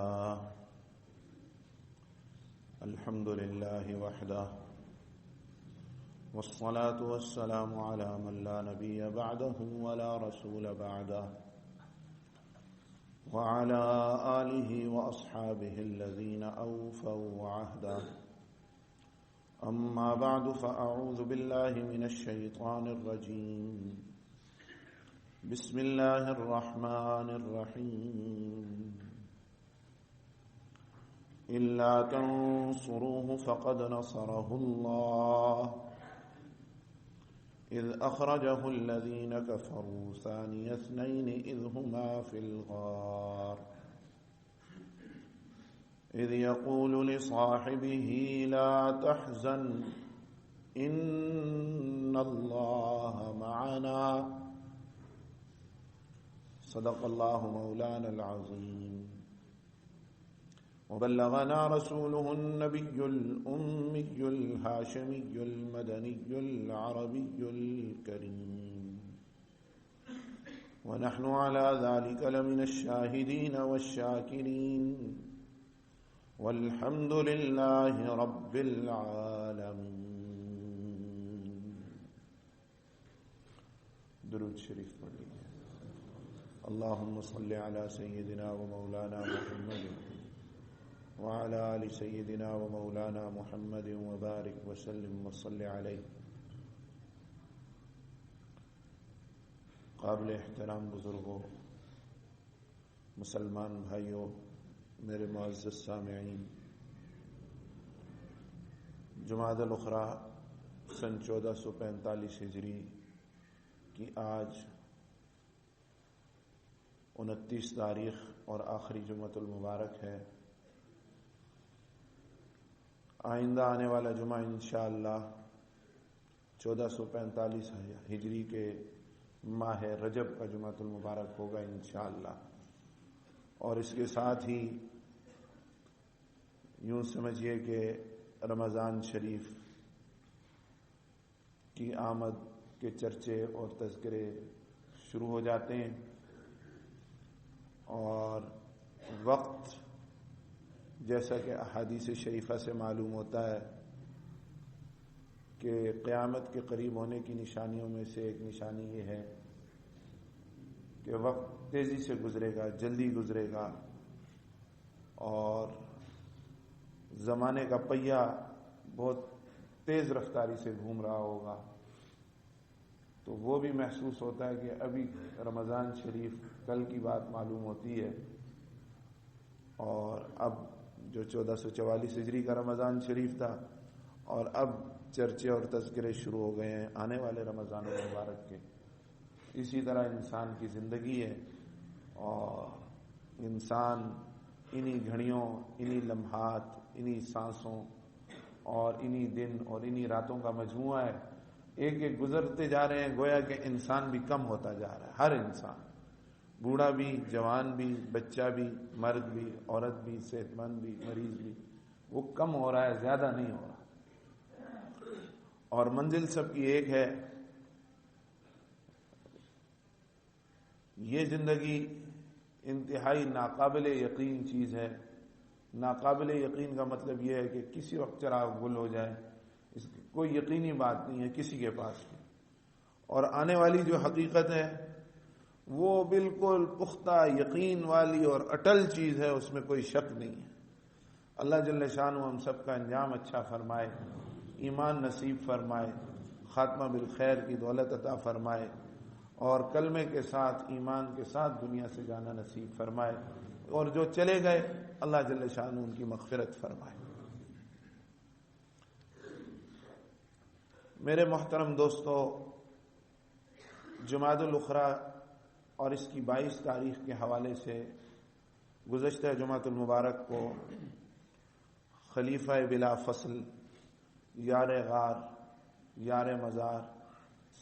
لله الحمد لله وحده والصلاة والسلام على من لا نبي بعده ولا رسول بعده وعلى آله وأصحابه الذين أوفوا عهده. أما بعد فأعوذ بالله من الشيطان الرجيم. بسم الله الرحمن الرحيم. إلا تنصروه فقد نصره الله إذ أخرجه الذين كفروا ثاني اثنين إذ هما في الغار إذ يقول لصاحبه لا تحزن إن الله معنا. صدق الله مولانا العظيم. وبلغنا رسوله النبي الأمي الهاشمي المدني العربي الكريم، ونحن على ذلك لمن الشاهدين والشاكرين، والحمد لله رب العالمين. درود شریف پڑھیے. اللهم صل على سيدنا ومولانا محمد وعلى آل سيدنا ومولانا محمد وبارك وسلم وصل عليه. قابل احترام بزرگوں، مسلمان بھائیوں، میرے معزز سامعین، جمادی الاخری سن 1445 ہجری کی آج 29 تاریخ اور آخری جمعۃ المبارک ہے. آئندہ آنے والا جمعہ انشاءاللہ 1445 ہجری کے ماہ رجب کا جمعۃ المبارک ہوگا انشاءاللہ. اور اس کے ساتھ ہی یوں سمجھیے کہ رمضان شریف کی آمد کے چرچے اور تذکرے شروع ہو جاتے ہیں، اور وقت جیسا کہ احادیث شریفہ سے معلوم ہوتا ہے کہ قیامت کے قریب ہونے کی نشانیوں میں سے ایک نشانی یہ ہے کہ وقت تیزی سے گزرے گا، جلدی گزرے گا، اور زمانے کا پہیہ بہت تیز رفتاری سے گھوم رہا ہوگا. تو وہ بھی محسوس ہوتا ہے کہ ابھی رمضان شریف کل کی بات معلوم ہوتی ہے، اور اب جو 1444 ہجری کا رمضان شریف تھا، اور اب چرچے اور تذکرے شروع ہو گئے ہیں آنے والے رمضان المبارک کے. اسی طرح انسان کی زندگی ہے، اور انسان انہی گھڑیوں، انہی لمحات، انہی سانسوں اور انہی دن اور انہی راتوں کا مجموعہ ہے. ایک ایک گزرتے جا رہے ہیں، گویا کہ انسان بھی کم ہوتا جا رہا ہے. ہر انسان، بوڑھا بھی، جوان بھی، بچہ بھی، مرد بھی، عورت بھی، صحت مند بھی، مریض بھی، وہ کم ہو رہا ہے، زیادہ نہیں ہو رہا. اور منزل سب کی ایک ہے. یہ زندگی انتہائی ناقابل یقین چیز ہے. ناقابل یقین کا مطلب یہ ہے کہ کسی وقت چراغ گل ہو جائے، اس کی کوئی یقینی بات نہیں ہے کسی کے پاس بھی. اور آنے والی جو حقیقت ہے وہ بالکل پختہ یقین والی اور اٹل چیز ہے، اس میں کوئی شک نہیں ہے. اللہ جل شانہ ہم سب کا انجام اچھا فرمائے، ایمان نصیب فرمائے، خاتمہ بالخیر کی دولت عطا فرمائے، اور کلمے کے ساتھ، ایمان کے ساتھ دنیا سے جانا نصیب فرمائے، اور جو چلے گئے اللہ جل شانہ ان کی مغفرت فرمائے. میرے محترم دوستو، جمادی الاخری اور اس کی 22 تاریخ کے حوالے سے گزشتہ جمعۃ المبارک کو خلیفہ بلا فصل، یار غار، یار مزار،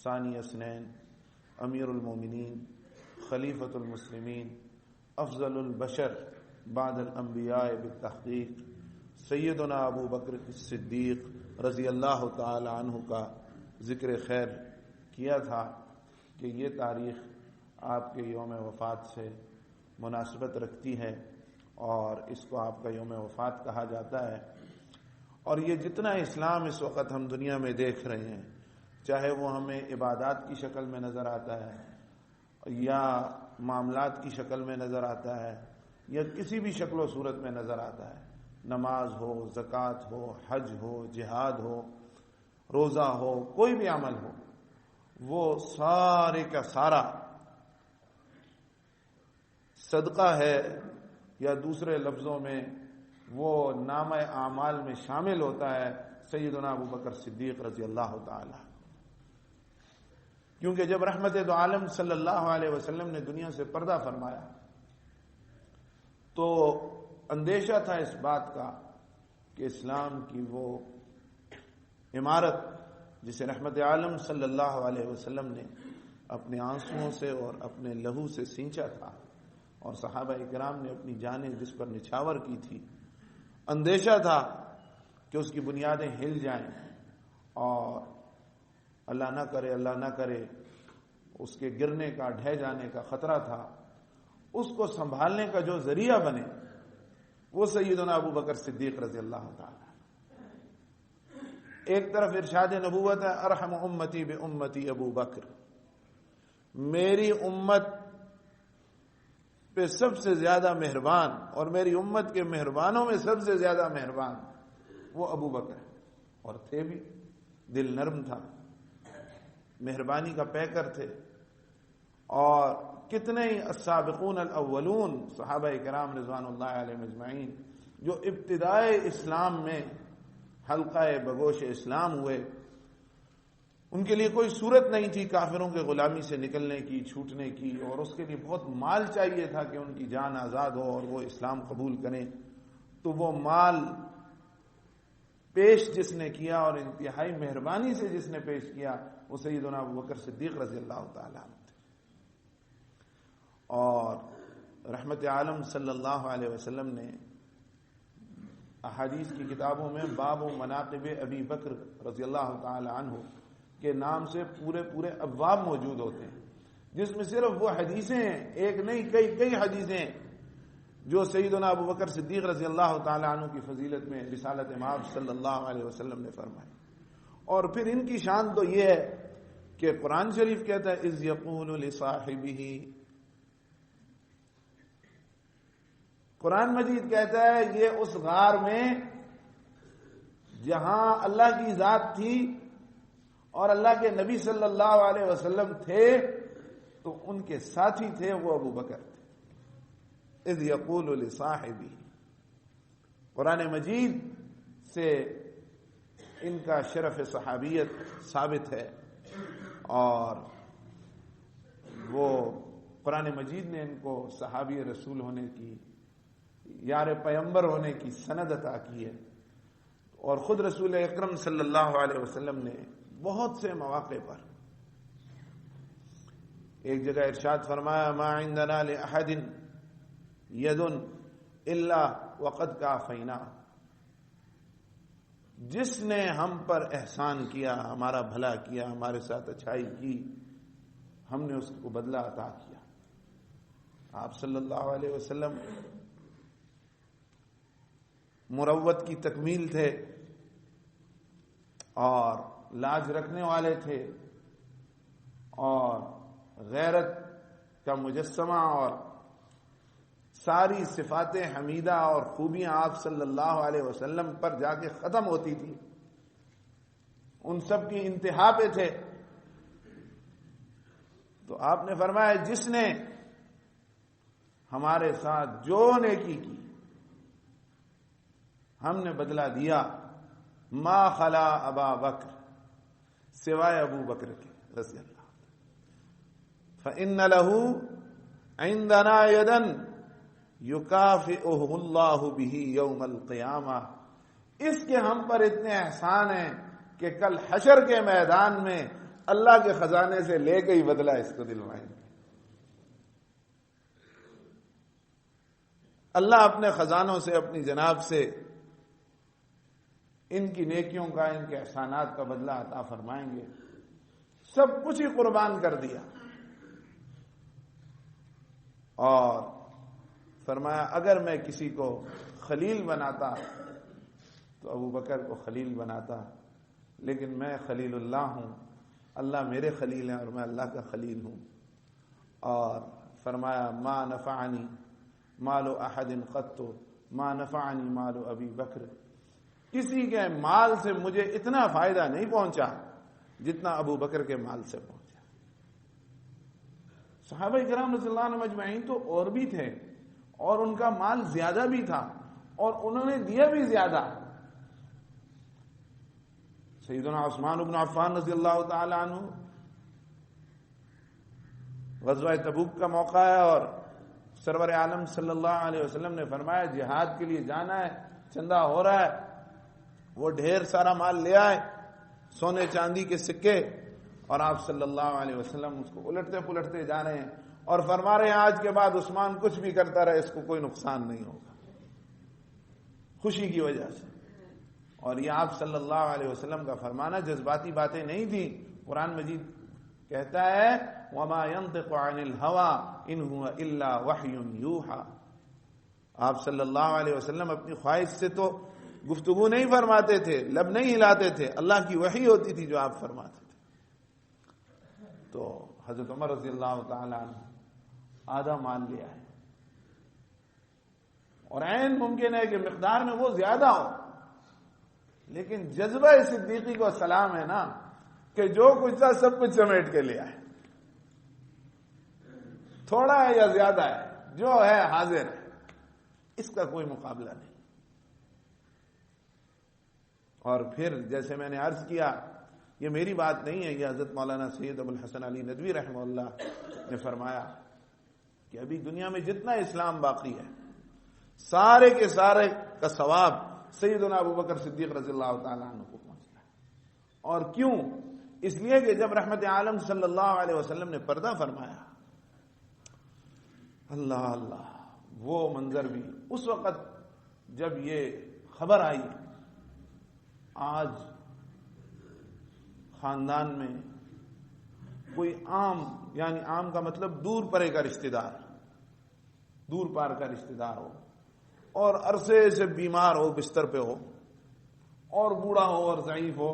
ثانی اثنین، امیر المومنین، خلیفۃ المسلمین، افضل البشر بعد الانبیاء بالتحقیق، سیدنا ابو بکر الصدیق رضی اللہ تعالی عنہ کا ذکر خیر کیا تھا کہ یہ تاریخ آپ کے یوم وفات سے مناسبت رکھتی ہے، اور اس کو آپ کا یوم وفات کہا جاتا ہے۔ اور یہ جتنا اسلام اس وقت ہم دنیا میں دیکھ رہے ہیں، چاہے وہ ہمیں عبادات کی شکل میں نظر آتا ہے یا معاملات کی شکل میں نظر آتا ہے یا کسی بھی شکل و صورت میں نظر آتا ہے، نماز ہو، زکوٰۃ ہو، حج ہو، جہاد ہو، روزہ ہو، کوئی بھی عمل ہو، وہ سارے کا سارا صدقہ ہے، یا دوسرے لفظوں میں وہ نامہ اعمال میں شامل ہوتا ہے سیدنا ابو بکر صدیق رضی اللہ تعالی۔ کیونکہ جب رحمت دو عالم صلی اللہ علیہ وسلم نے دنیا سے پردہ فرمایا تو اندیشہ تھا اس بات کا کہ اسلام کی وہ عمارت جسے رحمت عالم صلی اللہ علیہ وسلم نے اپنے آنسوؤں سے اور اپنے لہو سے سینچا تھا اور صحابہ کرام نے اپنی جانیں جس پر نچھاور کی تھی، اندیشہ تھا کہ اس کی بنیادیں ہل جائیں اور اللہ نہ کرے اس کے گرنے کا، ڈھہ جانے کا خطرہ تھا۔ اس کو سنبھالنے کا جو ذریعہ بنے وہ سیدنا ابو بکر صدیق رضی اللہ تعالی۔ ایک طرف ارشاد نبوت ہے ارحم امتی بامتی ابو بکر، میری امت پہ سب سے زیادہ مہربان اور میری امت کے مہربانوں میں سب سے زیادہ مہربان وہ ابو بکر ہے، اور تھے بھی، دل نرم تھا، مہربانی کا پیکر تھے۔ اور کتنے ہی السابقون الاولون صحابہ کرام رضوان اللہ علیہم اجمعین جو ابتدائے اسلام میں حلقہ بگوش اسلام ہوئے، ان کے لیے کوئی صورت نہیں تھی کافروں کے غلامی سے نکلنے کی، چھوٹنے کی، اور اس کے لیے بہت مال چاہیے تھا کہ ان کی جان آزاد ہو اور وہ اسلام قبول کریں۔ تو وہ مال پیش جس نے کیا اور انتہائی مہربانی سے جس نے پیش کیا وہ سیدنا ابو بکر صدیق رضی اللہ تعالیٰ عنہ تھے۔ اور رحمت عالم صلی اللہ علیہ وسلم نے احادیث کی کتابوں میں باب مناقب ابی بکر رضی اللہ تعالی عنہ کے نام سے پورے ابواب موجود ہوتے ہیں، جس میں صرف وہ حدیثیں ہیں، ایک نہیں کئی حدیثیں جو سیدنا ابو بکر صدیق رضی اللہ تعالی عنہ کی فضیلت میں رسالت امام صلی اللہ علیہ وسلم نے فرمائی۔ اور پھر ان کی شان تو یہ ہے کہ قرآن شریف کہتا ہے اذ یقول لصاحبہ، قرآن مجید کہتا ہے یہ اس غار میں جہاں اللہ کی ذات تھی اور اللہ کے نبی صلی اللہ علیہ وسلم تھے تو ان کے ساتھی تھے وہ ابو بکر تھے۔ اذ یقول لصاحبہ، قرآن مجید سے ان کا شرف صحابیت ثابت ہے، اور وہ قرآن مجید نے ان کو صحابی رسول ہونے کی، یار پیمبر ہونے کی سند عطا کی ہے۔ اور خود رسول اکرم صلی اللہ علیہ وسلم نے بہت سے مواقع پر ایک جگہ ارشاد فرمایا ما عندنا لأحد ید الا وقد کافینا، جس نے ہم پر احسان کیا، ہمارا بھلا کیا، ہمارے ساتھ اچھائی کی، ہم نے اس کو بدلہ عطا کیا۔ آپ صلی اللہ علیہ وسلم مروت کی تکمیل تھے اور لاج رکھنے والے تھے اور غیرت کا مجسمہ، اور ساری صفات حمیدہ اور خوبیاں آپ صلی اللہ علیہ وسلم پر جا کے ختم ہوتی تھی، ان سب کی انتہا پہ تھے۔ تو آپ نے فرمایا جس نے ہمارے ساتھ جو نیکی کی ہم نے بدلہ دیا، ما خلا ابا بکر، سوائے ابو بکر کے رضی اللہ، فإن له عندنا یدا یکافئہ اللہ بہ یوم القیامہ، اس کے ہم پر اتنے احسان ہیں کہ کل حشر کے میدان میں اللہ کے خزانے سے لے کے ہی بدلہ اس کو دلوائیں گے۔ اللہ اپنے خزانوں سے، اپنی جناب سے ان کی نیکیوں کا، ان کے احسانات کا بدلہ عطا فرمائیں گے۔ سب کچھ ہی قربان کر دیا، اور فرمایا اگر میں کسی کو خلیل بناتا تو ابو بکر کو خلیل بناتا، لیکن میں خلیل اللہ ہوں، اللہ میرے خلیل ہیں اور میں اللہ کا خلیل ہوں۔ اور فرمایا ما نفعنی مال احد قط ما نفعنی مال ابی بکر، کسی کے مال سے مجھے اتنا فائدہ نہیں پہنچا جتنا ابو بکر کے مال سے پہنچا۔ صحابہ کرام رضی اللہ عنہم اجمعین تو اور بھی تھے اور ان کا مال زیادہ بھی تھا اور انہوں نے دیا بھی زیادہ۔ سیدنا عثمان بن عفان رضی اللہ تعالی عنہ، غزوہ تبوک کا موقع ہے اور سرور عالم صلی اللہ علیہ وسلم نے فرمایا جہاد کے لیے جانا ہے، چندہ ہو رہا ہے، وہ ڈھیر سارا مال لے آئے، سونے چاندی کے سکے، اور آپ صلی اللہ علیہ وسلم اس کو الٹتے پلٹتے جا رہے ہیں اور فرما رہے ہیں آج کے بعد عثمان کچھ بھی کرتا رہے اس کو کوئی نقصان نہیں ہوگا، خوشی کی وجہ سے۔ اور یہ آپ صلی اللہ علیہ وسلم کا فرمانا جذباتی باتیں نہیں تھیں۔ قرآن مجید کہتا ہے وَمَا يَنطِقُ عَنِ الْهَوَىٰ إِنْ هُوَ إِلَّا وَحْيٌ يُوحَىٰ، آپ صلی اللہ علیہ وسلم اپنی خواہش سے تو گفتگو نہیں فرماتے تھے، لب نہیں ہلاتے تھے، اللہ کی وحی ہوتی تھی جو آپ فرماتے تھے۔ تو حضرت عمر رضی اللہ تعالی عنہ آدھا مال لیا ہے، اور عین ممکن ہے کہ مقدار میں وہ زیادہ ہو، لیکن جذبہ صدیقی کو سلام ہے نا کہ جو کچھ تھا سب کچھ سمیٹ کے لیا ہے، تھوڑا ہے یا زیادہ ہے، جو ہے حاضر ہے، اس کا کوئی مقابلہ نہیں۔ اور پھر جیسے میں نے عرض کیا، یہ میری بات نہیں ہے، یہ حضرت مولانا سید ابو الحسن علی ندوی رحمہ اللہ نے فرمایا کہ ابھی دنیا میں جتنا اسلام باقی ہے سارے کے سارے کا ثواب سیدنا ابو بکر صدیق رضی اللہ تعالی عنہ کو پہنچتا ہے۔ اور کیوں؟ اس لیے کہ جب رحمت عالم صلی اللہ علیہ وسلم نے پردہ فرمایا، اللہ اللہ، وہ منظر بھی اس وقت جب یہ خبر آئی، آج خاندان میں کوئی عام، یعنی عام کا مطلب دور پرے کا رشتہ دار، دور پار کا رشتہ دار ہو اور عرصے سے بیمار ہو، بستر پہ ہو اور بوڑھا ہو اور ضعیف ہو،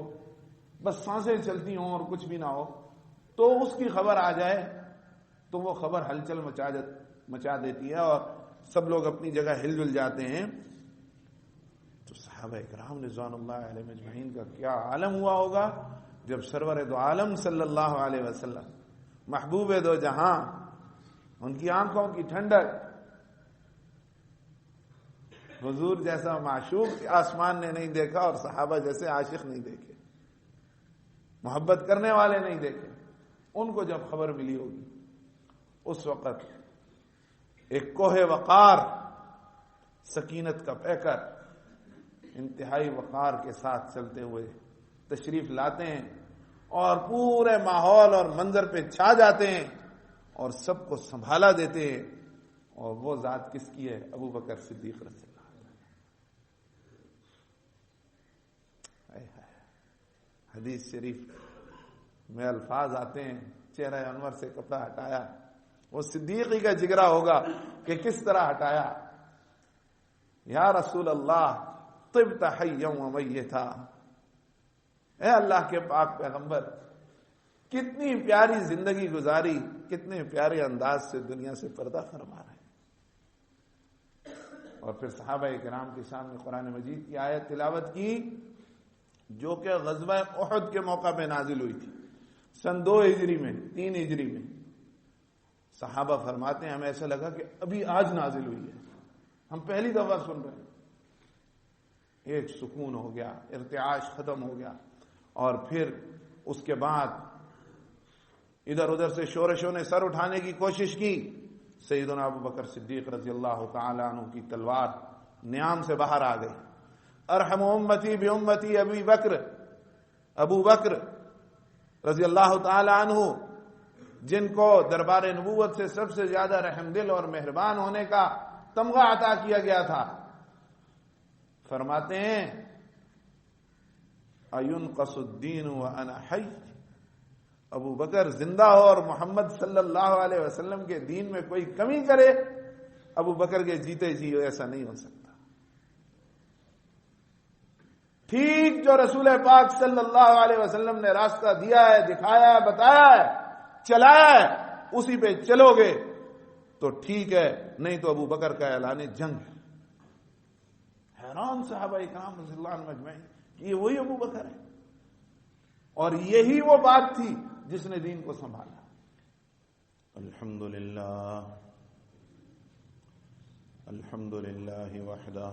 بس سانسیں چلتی ہوں اور کچھ بھی نہ ہو، تو اس کی خبر آ جائے تو وہ خبر ہلچل مچا دیتی ہے اور سب لوگ اپنی جگہ ہل جل جاتے ہیں۔ تو صحابہ کرام رضوان اللہ علیہ اجمعین کا کیا عالم ہوا ہوگا جب سرور دو عالم صلی اللہ علیہ وسلم، محبوب دو جہاں، ان کی آنکھوں کی ٹھنڈک، حضور جیسا معشوق آسمان نے نہیں دیکھا اور صحابہ جیسے عاشق نہیں دیکھے، محبت کرنے والے نہیں دیکھے، ان کو جب خبر ملی ہوگی اس وقت ایک کوہ وقار، سکینت کا پیکر، انتہائی وقار کے ساتھ چلتے ہوئے تشریف لاتے ہیں اور پورے ماحول اور منظر پہ چھا جاتے ہیں اور سب کو سنبھالا دیتے ہیں۔ اور وہ ذات کس کی ہے؟ ابو بکر صدیق رضی اللہ عنہ۔ حدیث شریف میں الفاظ آتے ہیں، چہرہ انور سے کپڑا ہٹایا، وہ صدیقی کا جگرا ہوگا کہ کس طرح ہٹایا۔ یا رسول اللہ طبت حیا و میتا، اے اللہ کے پاک پیغمبر کتنی پیاری زندگی گزاری، کتنے پیارے انداز سے دنیا سے پردہ فرما رہے ہیں۔ اور پھر صحابہ کرام کے سامنے قرآن مجید کی آیت تلاوت کی جو کہ غزوہ احد کے موقع پہ نازل ہوئی تھی، سن 2 ہجری میں، 3 ہجری میں۔ صحابہ فرماتے ہیں ہمیں ایسا لگا کہ ابھی آج نازل ہوئی ہے، ہم پہلی دفعہ سن رہے ہیں۔ ایک سکون ہو گیا، ارتعاش ختم ہو گیا، اور پھر اس کے بعد ادھر ادھر سے شورشوں نے سر اٹھانے کی کوشش کی، سیدنا ابو بکر صدیق رضی اللہ تعالی عنہ کی تلوار نیام سے باہر آ گئی۔ ارحم امتی بامتی ابو بکر رضی اللہ تعالی عنہ، جن کو دربار نبوت سے سب سے زیادہ رحم دل اور مہربان ہونے کا تمغہ عطا کیا گیا تھا، فرماتے ہیں اَيُنْقَصُ الدِّينُ وَأَنَا حَيٌّ، ابو بکر زندہ ہو اور محمد صلی اللہ علیہ وسلم کے دین میں کوئی کمی کرے ابو بکر کے جیتے جی ایسا نہیں ہو سکتا. ٹھیک جو رسول پاک صلی اللہ علیہ وسلم نے راستہ دیا ہے، دکھایا ہے، بتایا ہے، چلایا ہے، اسی پہ چلو گے تو ٹھیک ہے، نہیں تو ابو بکر کا اعلان جنگ ہے. حیران صحابہ اکرام رضی اللہ عنہم اجمعین کہ یہ وہی ابو بکر ہے، اور یہی وہ بات تھی جس نے دین کو سنبھالا. الحمدللہ الحمدللہ وحدہ